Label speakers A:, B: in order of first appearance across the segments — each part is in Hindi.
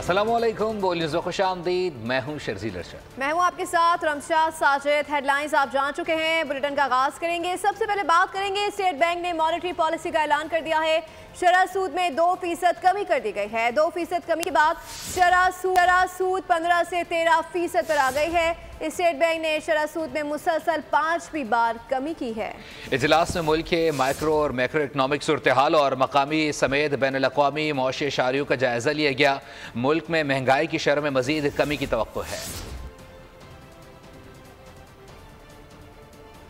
A: अस्सलामुअलैकुम, बोलिए खुशामदीद। मैं हूँ शर्जील अरशद।
B: मैं हूँ आपके साथ रमशा साजिद। हेडलाइंस आप जान चुके हैं, बुलेटिन का आगाज करेंगे। सबसे पहले बात करेंगे, स्टेट बैंक ने मॉनेटरी पॉलिसी का ऐलान कर दिया है। शरह सूद में 2% कमी कर दी गई है। 2% कमी के बाद शरह सूद 15 से 13% पर आ गई है। स्टेट बैंक ने शरह सूद में मुसलसल 5वीं बार कमी की है।
A: इजलास में मुल्क के माइक्रो और मैक्रो इकनॉमिक सूरत हाल और मकामी समेत बैनुल-अक़वामी मौशी इशारियों का जायजा लिया गया। मुल्क में महंगाई की शरह में मजीद कमी की तवक्को है।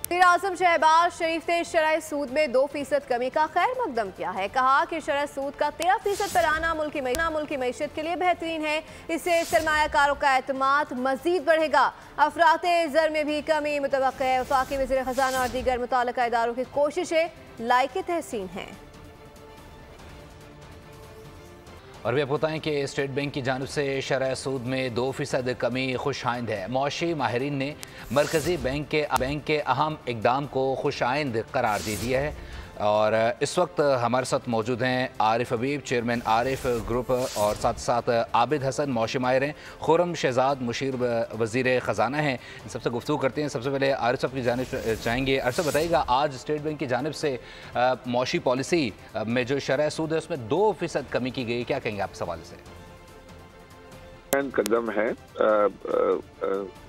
B: वज़ीर आज़म शहबाज शरीफ ने शरह सूद में 2% कमी का खैर मकदम किया है। कहा कि शरह सूद का 13% पर आना मुल्की मईशत के लिए बेहतरीन है। इससे सरमायाकारों का एतमाद मजीद बढ़ेगा। अफराते ज़र में भी कमी मुतवक्किल है। वफाकी वज़ीर ख़ज़ाना और दीगर मुतल्लिक़ा इदारों की कोशिशें लायक़ तहसीन हैं।
A: और भी आप बताएं कि स्टेट बैंक की जानिब से शरह सूद में 2% कमी खुश आइंद है। मौशी माहिरीन ने मरकज़ी बैंक के अहम इकदाम को खुश आइंद करार दे दिया है। और इस वक्त हमारे साथ मौजूद हैं आरिफ हबीब, चेयरमैन आरिफ ग्रुप, और साथ साथ आबिद हसन मौशी माहिर हैं, खुरम शहजाद मुशीर वज़ीर ख़ज़ाना हैं। इन सबसे गुफ्तगू करते हैं। सबसे पहले आरिफ साहब की जानिब चाहेंगे। आरिफ साहब बताइएगा, आज स्टेट बैंक की जानिब से मौशी पॉलिसी में जो शरह सूद है उसमें 2% कमी की गई, क्या कहेंगे आप इस सवाल से?
C: कदम है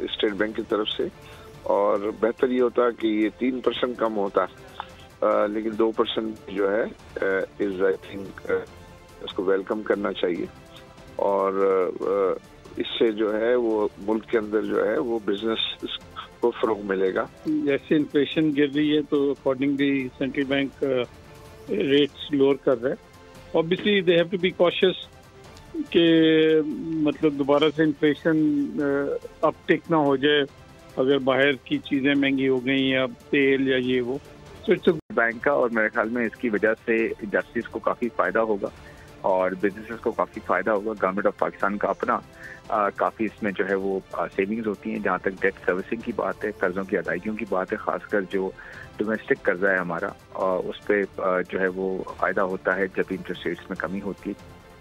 C: स्टेट बैंक की तरफ से, और बेहतर ये होता कि ये 3% कम होता, लेकिन 2% जो है इज आई थिंक उसको वेलकम करना चाहिए। और इससे जो है वो मुल्क के अंदर जो है वो बिजनेस को फरोग मिलेगा।
D: जैसे इन्फ्लेशन गिर रही है तो accordingly central bank rates lower कर रहा है। Obviously they have to be cautious कि मतलब दोबारा से इन्फ्लेशन अपटिक ना हो जाए अगर बाहर की चीज़ें महंगी हो गई या तेल या ये वो।
E: बैंक का, और मेरे ख्याल में इसकी वजह से इंडस्ट्रीज को काफ़ी फ़ायदा होगा और बिजनेसेस को काफ़ी फ़ायदा होगा। गवर्नमेंट ऑफ पाकिस्तान का अपना काफ़ी इसमें जो है वो सेविंग्स होती हैं। जहाँ तक डेट सर्विसिंग की बात है, कर्ज़ों की अदायगियों की बात है, ख़ासकर जो डोमेस्टिक कर्जा है हमारा, उस पर जो है वो फ़ायदा होता है जब इंटरेस्ट रेट्स में कमी होती है।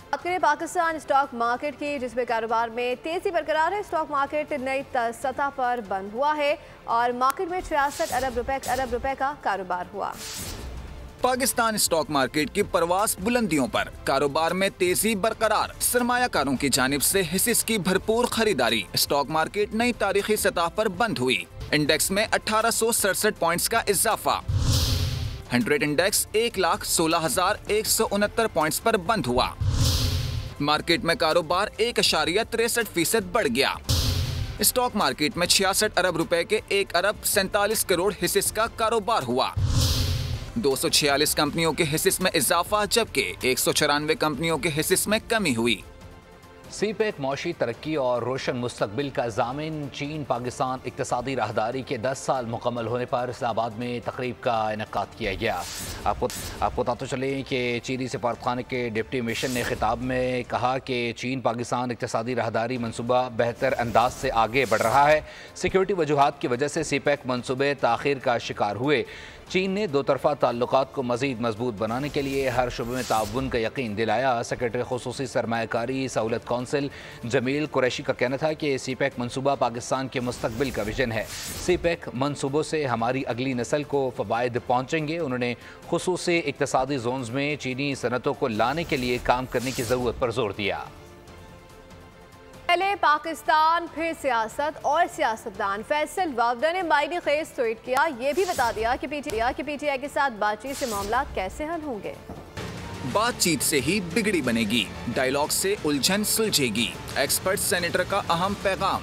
B: बात करें पाकिस्तान स्टॉक मार्केट की, जिसमें कारोबार में तेजी बरकरार है। स्टॉक मार्केट नई सतह पर बंद हुआ है और मार्केट में 66 अरब रुपए का कारोबार हुआ।
F: पाकिस्तान स्टॉक मार्केट की परवास बुलंदियों पर, कारोबार में तेजी बरकरार। सरमायाकारों की जानिब से हिस्सेस की भरपूर खरीदारी। स्टॉक मार्केट नई तारीखी सतह पर बंद हुई। इंडेक्स में 1867 पॉइंट्स का इजाफा। 100 इंडेक्स 1,16,169 पॉइंट्स पर बंद हुआ। मार्केट में कारोबार 1.63% बढ़ गया। स्टॉक मार्केट में 66 अरब रुपए के 1 अरब 47 करोड़ हिस्सेस का कारोबार हुआ। 246 कंपनियों के हिस्सेस में इजाफा, जबकि 194 कंपनियों के हिस्सेस में कमी हुई।
A: सीपेक मौशी तरक्की और रोशन मुस्तकबिल का ज़ामिन। चीन पाकिस्तान इक़्तिसादी राहदारी के 10 साल मुकम्मल होने पर इस्लामाबाद में तकरीब का इनेकाद किया गया। आपको बताते चलें कि चीनी सफारतखाने के डिप्टी मिशन ने खिताब में कहा कि चीन पाकिस्तान इक़्तिसादी राहदारी मनसूबा बेहतर अंदाज से आगे बढ़ रहा है। सिक्योरिटी वजूहात की वजह से सीपेक मनसूबे ताख़ीर का शिकार हुए। चीन ने दो तरफ़ा ताल्लुकात को मज़ीद मजबूत बनाने के लिए हर शुबे में ताउन का यकीन दिलाया। सेक्रेटरी खुसूसी सरमायाकारी सहूलत कौंसिल जमील कुरैशी का कहना था कि सीपेक मनसूबा पाकिस्तान के मुस्तकबिल का विजन है। सीपेक मनसूबों से हमारी अगली नस्ल को फ़वाइद पहुँचेंगे। उन्होंने खुसूसी इक़्तिसादी जोन्स में चीनी सनतों को लाने के लिए काम करने की ज़रूरत पर जोर दिया।
B: पहले पाकिस्तान फिर सियासत और सियासतदान फैसल वावडा ने मायने खेज ट्वीट किया। ये भी बता दिया कि पीटीआई के साथ बातचीत से मामला कैसे हल होंगे।
F: बातचीत से ही बिगड़ी बनेगी, डायलॉग से उलझन सुलझेगी। एक्सपर्ट सेनेटर का अहम पैगाम।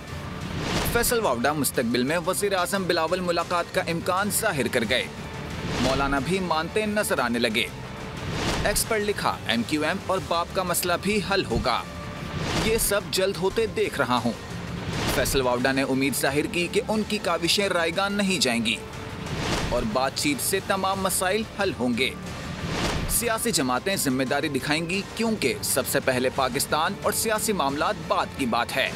F: फैसल वावडा मुस्तकबिल में वज़ीर आज़म बिलावल मुलाकात का इम्कान जाहिर कर गए। मौलाना भी मानते नजर आने लगे। एक्सपर्ट लिखा, MQM और बाप का मसला भी हल होगा। ये सब जल्द होते देख रहा हूँ। फैसल वावडा ने उम्मीद जाहिर की कि उनकी काविशें रायगान नहीं जाएंगी और बातचीत से तमाम मसाइल हल होंगे। सियासी जमातें जिम्मेदारी दिखाएंगी, क्योंकि सबसे पहले पाकिस्तान और सियासी मामलात बात की बात है।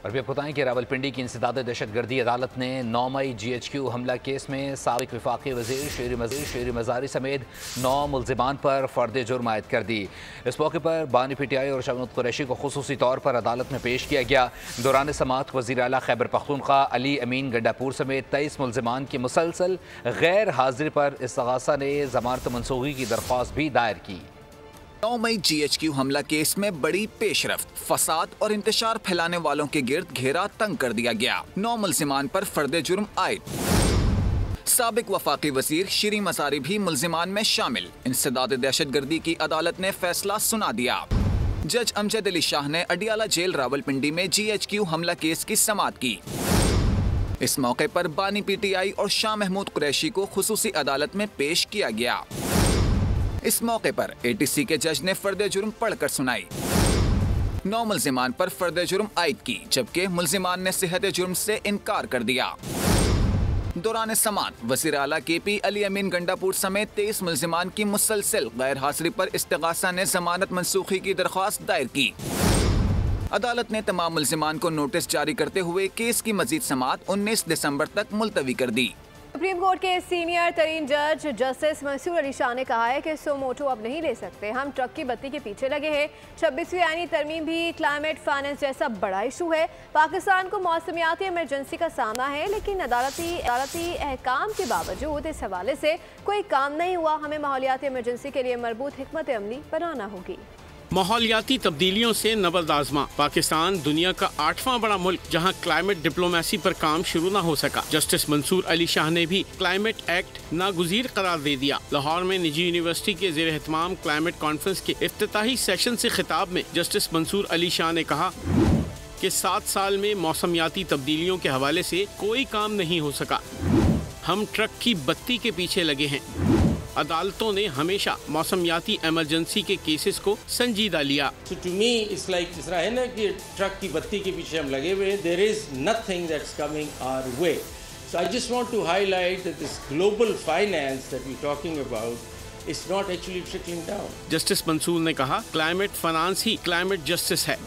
A: और भी आपको बताएं कि रावलपिंडी की इंसदाद दहशतगर्दी अदालत ने 9 मई GHQ हमला केस में साबिक वफाकी वज़ीर शेर मज़ारी समेत 9 मुल्ज़िमान पर फ़र्द जुर्म आयद कर दी। इस मौके पर बानी PTI और शमूत कुरैशी को खुसूसी तौर पर अदालत में पेश किया गया। दौरान समाअत वज़ीर आला खैबर पख्तूनख्वा अली अमीन गंडापुर समेत 23 मुल्ज़िमान की मुसलसल गैर हाजिरी पर इस्तग़ासा ने ज़मानत मनसूखी की दरख्वास्त भी दायर की।
F: 9 मई GHQ हमला केस में बड़ी पेशरफ्त, फसाद और इंतशार फैलाने वालों के गिर्द घेरा तंग कर दिया गया। 9 मुल्ज़िमान पर फर्द जुर्म आयद। साबिक वफाकी वज़ीर शीरी मज़ारी भी मुल्ज़िमान में शामिल। इंसदाद दहशतगर्दी की अदालत ने फैसला सुना दिया। जज अमजद अली शाह ने अडियाला जेल रावलपिंडी में GHQ हमला केस की समाअत की। इस मौके पर बानी PTI और शाह महमूद कुरैशी को खुसूसी अदालत में पेश किया गया। इस मौके पर ATC के जज ने फर्द जुर्म पढ़कर सुनाई। 9 मुल्ज़िमान पर फर्द जुर्म आयद की, जबकि मुल्ज़िमान ने सेहत जुर्म से इनकार कर दिया। दौरान समाअत वज़ीर आला KP अली अमीन गंडापुर समेत 23 मुल्ज़िमान की मुसलसल गैर हाजिरी पर इस्तग़ासा ने ज़मानत मनसूखी की दरख्वास्त दायर की। अदालत ने तमाम मुल्ज़िमान को नोटिस जारी करते हुए केस की मज़ीद समाअत 19 दिसंबर तक मुलतवी कर दी।
B: सुप्रीम कोर्ट के सीनियर तरीन जज जस्टिस मंसूर अली शाह ने कहा है कि सोमोटो अब नहीं ले सकते, हम ट्रक की बत्ती के पीछे लगे हैं। 26वीं आईनी तरमीम भी क्लाइमेट फाइनेंस जैसा बड़ा इशू है। पाकिस्तान को मौसमियाती इमरजेंसी का सामना है, लेकिन अदालती अहकाम के बावजूद इस हवाले से कोई काम नहीं हुआ। हमें माहौलियाती इमरजेंसी के लिए मरबूत हिकमत अमली बनाना होगी।
G: माहौलियाती तब्दीलियों से नबर्द आज़मा। पाकिस्तान दुनिया का 8वां बड़ा मुल्क जहां क्लाइमेट डिप्लोमेसी पर काम शुरू न हो सका। जस्टिस मंसूर अली शाह ने भी क्लाइमेट एक्ट नागुज़ीर करार दे दिया। लाहौर में निजी यूनिवर्सिटी के ज़ेर एहतमाम क्लाइमेट कॉन्फ्रेंस के इफ्तिताही सेशन से खिताब में जस्टिस मंसूर अली शाह ने कहा कि 7 साल में मौसमियाती तब्दीलियों के हवाले से कोई काम नहीं हो सका। हम ट्रक की बत्ती के पीछे लगे हैं। अदालतों ने हमेशा मौसमियाती इमरजेंसी के केसेस को संजीदा लिया।
H: So to me it's like जिस तरह है ना कि ट्रक की बत्ती के पीछे हम लगे हुए हैं, there is nothing that's coming our way. So I just want to highlight that this global finance that we're talking about is not actually trickling down.
G: Justice Mansoor ने कहा क्लाइमेट फाइनेंस ही क्लाइमेट जस्टिस है,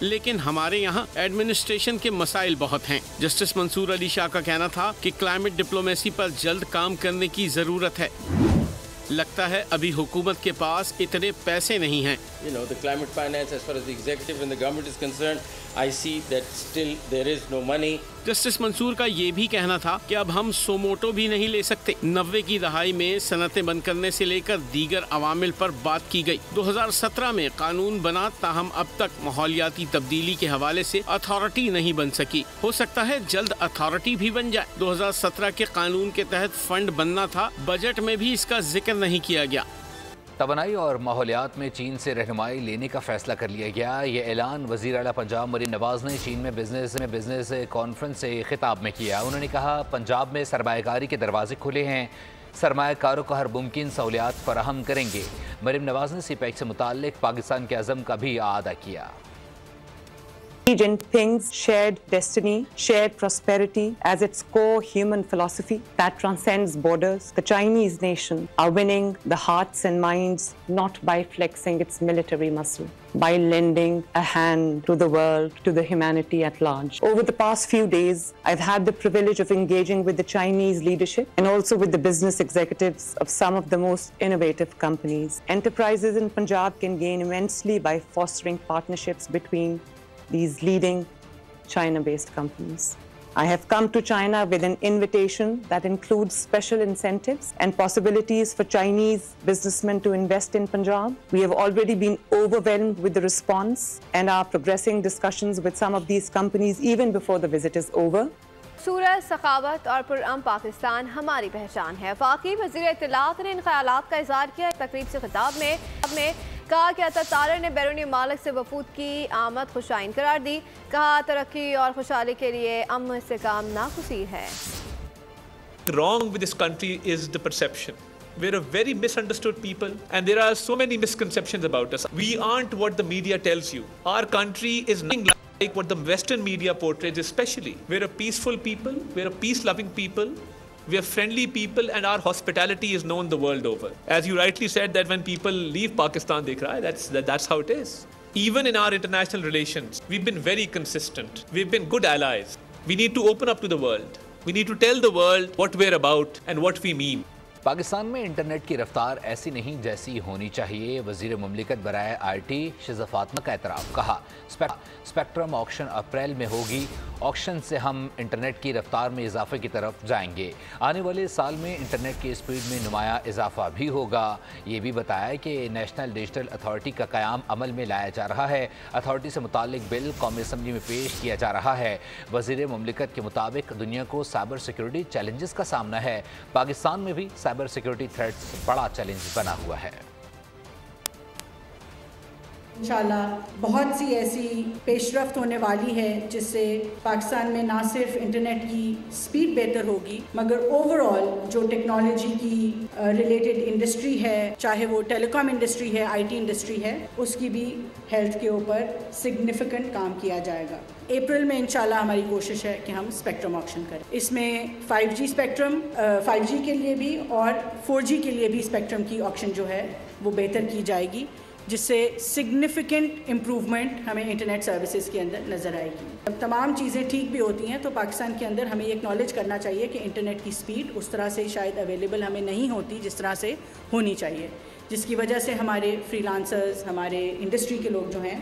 G: लेकिन हमारे यहाँ एडमिनिस्ट्रेशन के मसाइल बहुत हैं। जस्टिस मंसूर अली शाह का कहना था कि क्लाइमेट डिप्लोमेसी पर जल्द काम करने की ज़रूरत है। लगता है अभी हुकूमत के पास इतने पैसे नहीं हैं।
H: You know, the climate finance as far as the executive and the government is concerned, I see that still there is no money.
G: Justice Mansoor का ये भी कहना था कि अब हम सोमोटो भी नहीं ले सकते। 90 की दहाई में सनतें बंद करने से लेकर दीगर अवामिल पर बात की गई। 2017 में कानून बना, ताहम अब तक माहौलियाती तब्दीली के हवाले से अथॉरिटी नहीं बन सकी। हो सकता है जल्द अथॉरिटी भी बन जाए। 2017 के कानून के तहत फंड बनना था, बजट में भी इसका जिक्र नहीं किया गया।
A: तवानाई और माहौलियात में चीन से रहनुमाई लेने का फैसला कर लिया गया। ये ऐलान वज़ीर आला पंजाब मरीम नवाज़ ने चीन में बिजनेस कॉन्फ्रेंस से खिताब में किया। उन्होंने कहा पंजाब में सरमायाकारी के दरवाजे खुले हैं, सरमायाकारों को हर मुमकिन सहूलियात फराहम करेंगे। मरीम नवाज़ ने CPEC से मुताल्लिक पाकिस्तान के अज़म का भी आदा किया।
I: Xi Jinping's shared destiny, shared prosperity as its core human philosophy that transcends borders. The Chinese nation are winning the hearts and minds not by flexing its military muscle, by lending a hand to the world, to the humanity at large. Over the past few days, I've had the privilege of engaging with the Chinese leadership and also with the business executives of some of the most innovative companies. Enterprises in Punjab can gain immensely by fostering partnerships between these leading China-based companies. I have come to China with an invitation that includes special incentives and possibilities for Chinese businessmen to invest in Punjab. We have already been overwhelmed with the response and are progressing discussions with some of these companies even before the visit is over.
B: सूरज, सखावत और पुरअम पाकिस्तान हमारी पहचान है। वफाकी वज़ीर इत्तलात ने इन ख्यालात का इज़हार किया। तकरीब से खिताब में कहा कि अतातार ने बैरूनी मालिक से वफूद की आमद खुशाइन करार दी। कहा तरक्की और खुशहाली के लिए अमन इस्तेकाम नागुज़ीर है।
J: Wrong with this country is the perception. We're a very misunderstood people and there are so many misconceptions about us. We aren't what the media tells you. Our country is nothing like what the Western media portrays especially. We're a peaceful people, we're a peace-loving people, we are friendly people and our hospitality is known the world over. As you rightly said that when people leave Pakistan, they cry, that's how it is. Even in our international relations, we've been very consistent. We've been good allies. We need to open up to the world. We need to tell the world what we're about and what we mean.
A: Pakistan में इंटरनेट की रफ्तार ऐसी नहीं जैसी होनी चाहिए। वज़ीर मुमलिकत बराए आईटी शिज़ा फातिमा का एतराफ़। कहा स्पेक्ट्रम ऑक्शन अप्रैल में होगी। ऑक्शन से हम इंटरनेट की रफ्तार में इजाफे की तरफ जाएंगे। आने वाले साल में इंटरनेट की स्पीड में नुमाया इजाफा भी होगा। ये भी बताया कि नेशनल डिजिटल अथॉरिटी का क़याम अमल में लाया जा रहा है। अथॉरिटी से मुताल्लिक बिल कौमी असम्बली में पेश किया जा रहा है। वज़ीर मुमलिकत के मुताबिक दुनिया को साइबर सिक्योरिटी चैलेंजेस का सामना है। पाकिस्तान में भी साइबर सिक्योरिटी थ्रेट्स बड़ा चैलेंज बना हुआ है।
K: इंशाल्लाह बहुत सी ऐसी पेशरफ्त होने वाली है जिससे पाकिस्तान में ना सिर्फ इंटरनेट की स्पीड बेहतर होगी मगर ओवरऑल जो टेक्नोलॉजी की रिलेटेड इंडस्ट्री है, चाहे वो टेलीकॉम इंडस्ट्री है, आईटी इंडस्ट्री है, उसकी भी हेल्थ के ऊपर सिग्निफिकेंट काम किया जाएगा। अप्रैल में इंशाल्लाह हमारी कोशिश है कि हम स्पेक्ट्रम ऑक्शन करें। इसमें 5G स्पेक्ट्रम 5G के लिए भी और 4G के लिए भी स्पेक्ट्रम की ऑक्शन जो है वो बेहतर की जाएगी, जिससे सिग्निफिकेंट इम्प्रूवमेंट हमें इंटरनेट सर्विसेज के अंदर नज़र आएगी। जब तमाम चीज़ें ठीक भी होती हैं तो पाकिस्तान के अंदर हमें ये एक्नॉलेज करना चाहिए कि इंटरनेट की स्पीड उस तरह से शायद अवेलेबल हमें नहीं होती जिस तरह से होनी चाहिए, जिसकी वजह से हमारे फ्रीलांसर्स, हमारे इंडस्ट्री के लोग जो हैं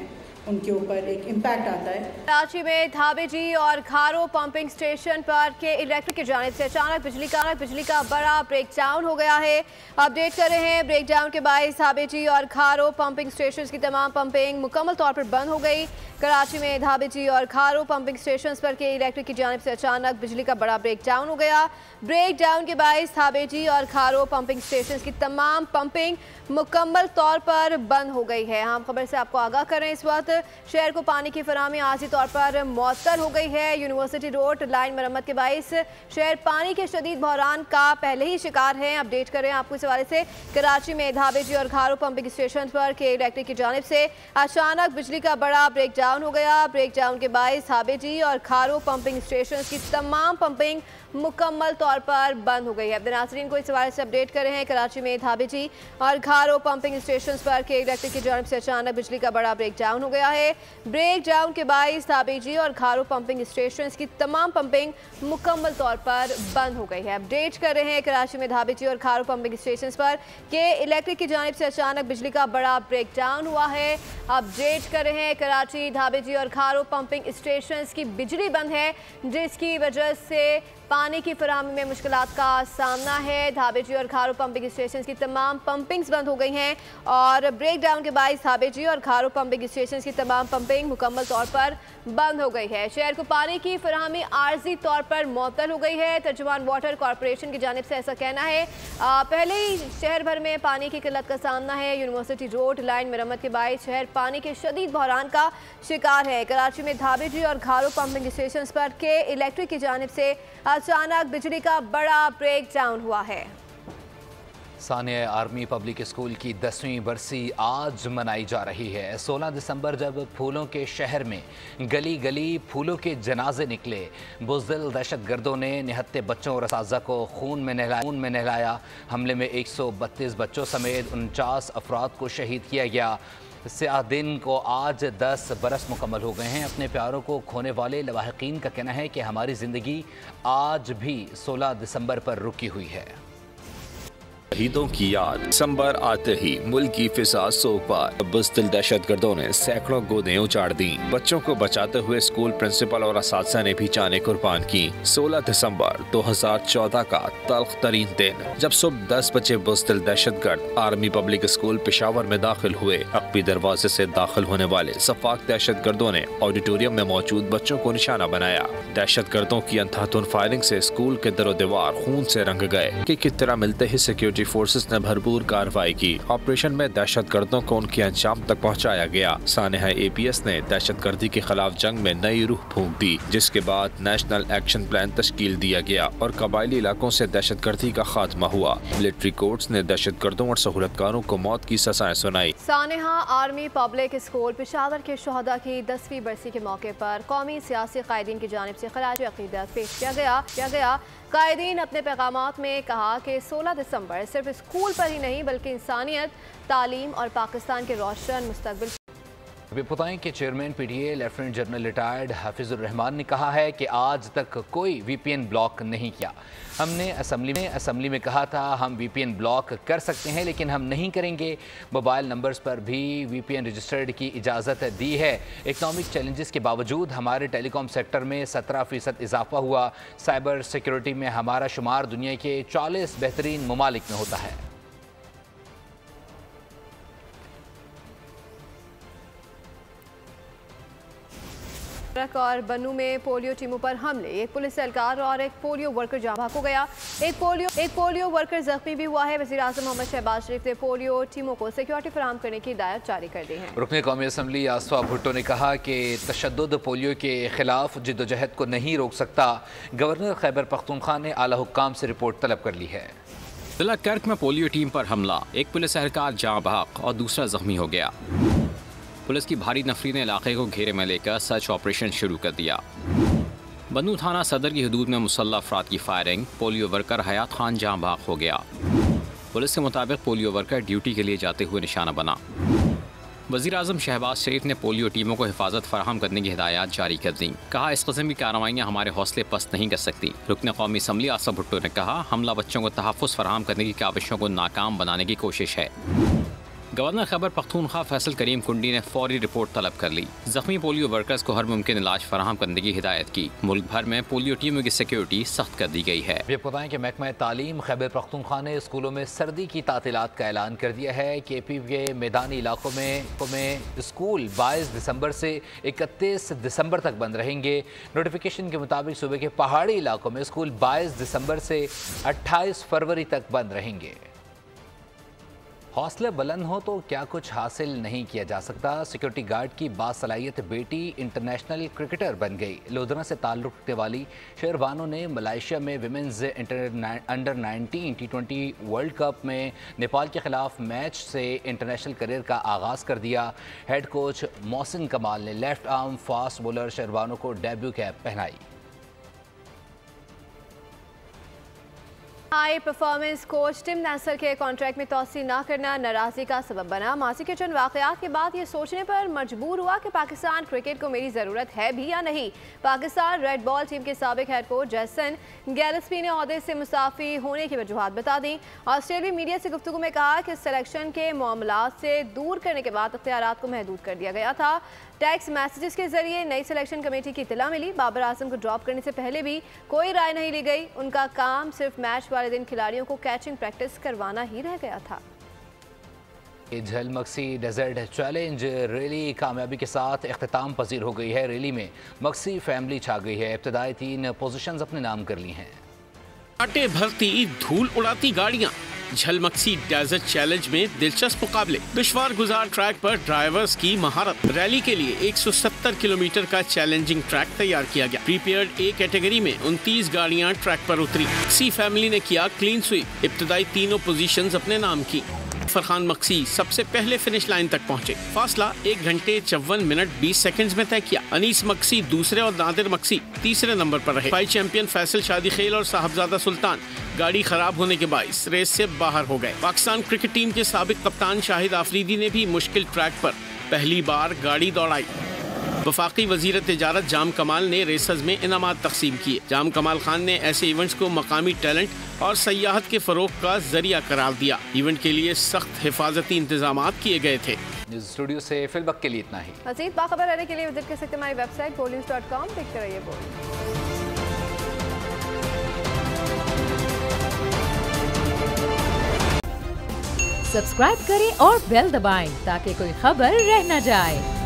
K: उनके ऊपर एक इम्पैक्ट आता है।
B: कराची में धाबेजी और खारो पंपिंग स्टेशन पर के इलेक्ट्रिक की जानिब से अचानक बिजली का बड़ा ब्रेकडाउन हो गया है। अपडेट कर रहे हैं, ब्रेकडाउन के बायस धाबेजी और खारो पंपिंग स्टेशन की तमाम पंपिंग मुकम्मल तौर पर बंद हो गई। कराची में धाबेजी और खारो पंपिंग स्टेशन पर के इलेक्ट्रिक की जानिब से अचानक बिजली का बड़ा ब्रेकडाउन हो गया। ब्रेकडाउन के बायस धाबेजी और खारो पंपिंग स्टेशन की तमाम पंपिंग मुकम्मल तौर पर बंद हो गई है। हम खबर से आपको आगाह कर रहे हैं, इस वक्त शहर को पानी की फराहमी आर्जी तौर पर मुअत्तल हो गई है। यूनिवर्सिटी रोड लाइन मरम्मत के बायस शहर पानी के शदीद बहरान का पहले ही शिकार है। अपडेट कर रहे हैं आपको इस हवाले से। कराची में धाबेजी और खारो पंपिंग स्टेशन पर के इलेक्ट्रिक की जानिब से अचानक बिजली का बड़ा ब्रेकडाउन हो गया। ब्रेकडाउन के बायस धाबेजी और खारो पंपिंग स्टेशन की तमाम पंपिंग मुकम्मल तौर पर बंद हो गई है। अपने नाज़रीन को इस हवाले से अपडेट कर रहे हैं। कराची में धाबेजी और खारो पंपिंग स्टेशन पर के इलेक्ट्रिक की जानिब से अचानक बिजली का बड़ा ब्रेकडाउन हो गया है। ब्रेकडाउन के बायस धाबेजी और खारो पंपिंग स्टेशन की तमाम पंपिंग मुकम्मल तौर पर बंद हो गई है। अपडेट कर रहे हैं, कराची में धाबेजी और खारो पंपिंग स्टेशन पर के इलेक्ट्रिक की जानिब से अचानक बिजली का बड़ा ब्रेकडाउन हुआ है। अपडेट कर रहे हैं, कराची धाबेजी और खारो पंपिंग स्टेशन की बिजली बंद है, जिसकी वजह से पानी की फराहमी में मुश्किलात का सामना है। धाबेजी और खारो पंपिंग स्टेशन की तमाम पंपिंग्स बंद हो गई हैं और ब्रेकडाउन के बायस धाबेजी और खारो पंपिंग स्टेशन की तमाम पंपिंग मुकम्मल तौर पर बंद हो गई है। शहर को पानी की फराहमी आर्जी तौर पर मुअत्तल हो गई है। तर्जुमान वाटर कॉरपोरेशन की जानिब से ऐसा कहना है। पहले ही शहर भर में पानी की किल्लत का सामना है। यूनिवर्सिटी रोड लाइन मरम्मत के बायस शहर पानी के शदीद बहरान का शिकार है। कराची में धाबेजी और खारो पंपिंग स्टेशन पर के इलेक्ट्रिक की जानिब से अचानक बिजली का बड़ा ब्रेकडाउन हुआ है।
A: सानिया आर्मी पब्लिक स्कूल की 10वीं बरसी आज मनाई जा रही है। 16 दिसंबर जब फूलों के शहर में गली गली फूलों के जनाजे निकले, बुज़दिल दहशतगर्दों ने निहत्ते बच्चों और असातिज़ा को खून में नहलाया। हमले में 132 बच्चों समेत 49 अफराद को शहीद किया गया। स्याह दिन को आज 10 बरस मुकम्मल हो गए हैं। अपने प्यारों को खोने वाले लवाहिकीन का कहना है कि हमारी ज़िंदगी आज भी 16 दिसंबर पर रुकी हुई है।
L: शहीदों की याद। दिसंबर आते ही मुल्क की फिजा सोपार। बुज़दिल दहशतगर्दों ने सैकड़ों गोदें उजाड़ दी। बच्चों को बचाते हुए स्कूल प्रिंसिपल और असातिज़ा ने भी जाने कुर्बान की। 16 दिसंबर 2014 का तल्ख तरीन दिन, जब सुबह 10 बजे बुज़दिल दहशतगर्द आर्मी पब्लिक स्कूल पेशावर में दाखिल हुए। अक़बी दरवाजे से दाखिल होने वाले सफाक दहशतगर्दों ने ऑडिटोरियम में मौजूद बच्चों को निशाना बनाया। दहशतगर्दों की अंधाधुन फायरिंग से स्कूल के दरो दीवार खून से रंग गए। कि कितना मिलते ही सिक्योरिटी फोर्सेस ने भरपूर कार्रवाई की। ऑपरेशन में दहशतगर्दों को उनके अंजाम तक पहुंचाया गया। सानिया APS ने दहशतगर्दी के खिलाफ जंग में नई रूह फूंक दी, जिसके बाद नेशनल एक्शन प्लान तश्कील दिया गया और कबायली इलाकों से दहशतगर्दी का खात्मा हुआ। मिलिट्री कोर्ट्स ने दहशतगर्दों और सहूलतकारों को मौत की सजाएं सुनाई।
B: Sania army public school Peshawar के शहदा की 10वीं बरसी के मौके पर कौमी सियासी कायदीन की जानिब से खराज अकीदत पेश किया गया। कायदीन अपने पैगामात में कहा कि 16 दिसंबर सिर्फ स्कूल पर ही नहीं बल्कि इंसानियत, तालीम और पाकिस्तान के रोशन मुस्तकबिल
A: बताएं कि chairman PTA lieutenant general retired Hafizur Rahman ने कहा है कि आज तक कोई VPN ब्लॉक नहीं किया। हमने असम्बली में कहा था हम VPN ब्लॉक कर सकते हैं लेकिन हम नहीं करेंगे। मोबाइल नंबर्स पर भी VPN रजिस्टर्ड की इजाज़त दी है। इकनॉमिक चैलेंजेस के बावजूद हमारे टेलीकॉम सेक्टर में 17% इजाफा हुआ। साइबर सिक्योरिटी में हमारा शुमार दुनिया के 40 बेहतरीन ममालिक में होता है।
B: और बन्नू में पोलियो टीमों पर हमले, एक पुलिस एहलकार और एक पोलियो वर्कर जाँ भाग हो गया। एक पोलियो वर्कर जख्मी भी हुआ है। वज़ीर आज़म मोहम्मद शहबाज शरीफ ने पोलियो टीमों को सिक्योरिटी फराहम करने की हिदायत जारी कर दी है।
A: रुकने कौमी असम्बली आसफा भुट्टो ने कहा कि तशद्दुद पोलियो के खिलाफ जिद्दोजहद को नहीं रोक सकता। गवर्नर खैबर पख्तूनख्वा ने आला हुक्काम से रिपोर्ट तलब कर ली है।
M: जिला कर्क में पोलियो टीम पर हमला, एक पुलिस एहलकार जाँ भाग और दूसरा जख्मी हो गया। पुलिस की भारी नफरी ने इलाके को घेरे में लेकर सर्च ऑपरेशन शुरू कर दिया। बन्नू थाना सदर की हदूद में मुसल्लह अफराद की फायरिंग, पोलियो वर्कर हयात खान जाँ भाग हो गया। पुलिस के मुताबिक पोलियो वर्कर ड्यूटी के लिए जाते हुए निशाना बना। वज़ीर आज़म शहबाज शरीफ ने पोलियो टीमों को हिफाजत फराहम करने की हिदायत जारी कर दी। कहा इस किस्म की कार्रवाइयाँ हमारे हौसले पस्त नहीं कर सकती। रुकने कौमी असम्बली आसफ भुट्टो ने कहा हमला बच्चों को तहफ़्फ़ुज़ फराहम करने की काविशों को नाकाम बनाने की कोशिश है। गवर्नर खैबर पख्तूनख्वा फैसल करीम कुंडी ने फौरी रिपोर्ट तलब कर ली। जख्मी पोलियो वर्कर्स को हर मुमकिन इलाज फराहम करने की हिदायत की। मुल्क भर में पोलियो टीमों की सिक्योरिटी सख्त कर दी गई है।
A: ये बताएं कि महकमा तालीम खैबर पख्तूनख्वा ने स्कूलों में सर्दी की तातीलात का ऐलान कर दिया है। KP के मैदानी इलाकों में स्कूल 22 दिसंबर से 31 दिसंबर तक बंद रहेंगे। नोटिफिकेशन के मुताबिक सूबे के पहाड़ी इलाकों में स्कूल 22 दिसंबर से 28 फरवरी तक बंद रहेंगे। हौसले बुलंद हो तो क्या कुछ हासिल नहीं किया जा सकता। सिक्योरिटी गार्ड की बासलाहियत बेटी इंटरनेशनल क्रिकेटर बन गई। लोधना से ताल्लुक़ रखने वाली शेरबानो ने मलेशिया में women's under 19 T20 world cup में नेपाल के खिलाफ मैच से इंटरनेशनल करियर का आगाज़ कर दिया। हेड कोच मोहसिन कमाल ने left arm fast bowler Sherbano को डेब्यू कैप पहनाई।
B: हाई परफॉर्मेंस कोच टिम नेसल के कॉन्ट्रैक्ट में तोसी न करना नाराजगी का सबब बना। मासी के चंद वाकयात के बाद ये सोचने पर मजबूर हुआ कि पाकिस्तान क्रिकेट को मेरी ज़रूरत है भी या नहीं। पाकिस्तान रेड बॉल टीम के साबिक हेड कोच जैसन गैलेस्पी ने ओहदे से मुस्ताफ़ी होने की वजूहात बता दी। ऑस्ट्रेलियाई मीडिया से गुफ्तगू में कहा कि सिलेक्शन के मामलात से दूर करने के बाद अख्तियारात को महदूद कर दिया गया था। टेक्स्ट मैसेजेस के जरिए नई सिलेक्शन कमेटी की इत्तला मिली। बाबर आजम को ड्रॉप करने से पहले भी कोई राय नहीं ली गई। उनका काम सिर्फ मैच वाले दिन खिलाड़ियों को कैचिंग प्रैक्टिस करवाना ही रह गया था।
A: झल मक्सी डेजर्ट चैलेंज रैली कामयाबी के साथ इख्तिताम पजीर हो गई है। रैली में मक्सी फैमिली छा गई है। इब्तदाई 3 पोजीशंस अपने नाम कर ली हैं।
G: कांटे भरती धूल उड़ाती गाड़ियां, झलमक्सी डेजर्ट चैलेंज में दिलचस्प मुकाबले, दुश्वार गुजार ट्रैक पर ड्राइवर्स की महारत। रैली के लिए 170 किलोमीटर का चैलेंजिंग ट्रैक तैयार किया गया। प्रीपेयर्ड ए कैटेगरी में 29 गाड़ियां ट्रैक पर उतरी। सी फैमिली ने किया क्लीन स्वीप। इब्तदाई तीनों पोजीशंस अपने नाम की। फरखान मक्सी सबसे पहले फिनिश लाइन तक पहुंचे। फासला 1 घंटे 54 मिनट 20 सेकंड्स में तय किया। अनीस मक्सी दूसरे और नादिर मक्सी तीसरे नंबर पर रहे। फाइव चैंपियन फैसल शादी खेल और साहबजादा सुल्तान गाड़ी खराब होने के बाइस रेस से बाहर हो गए। पाकिस्तान क्रिकेट टीम के साबिक कप्तान शाहिद आफरीदी ने भी मुश्किल ट्रैक पर पहली बार गाड़ी दौड़ाई। वफाकी वजीर तिजारत जाम कमाल ने रेसर्स में इनामात तकसीम किए। जाम कमाल खान ने ऐसे इवेंट्स को मकामी टैलेंट और सयाहत के फरोग का जरिया करार दिया। इवेंट के लिए सख्त हिफाजती इंतजाम किए गए थे।
A: स्टूडियो से फिलवक्त के लिए इतना ही।
B: मज़ीद बाखबर रहने के लिए विजिट कर सकते हैं हमारी वेबसाइट boldnews.com। देखते रहिए बोल्ड।
N: सब्सक्राइब करें और बेल दबाएं ताकि कोई खबर रह न जाए।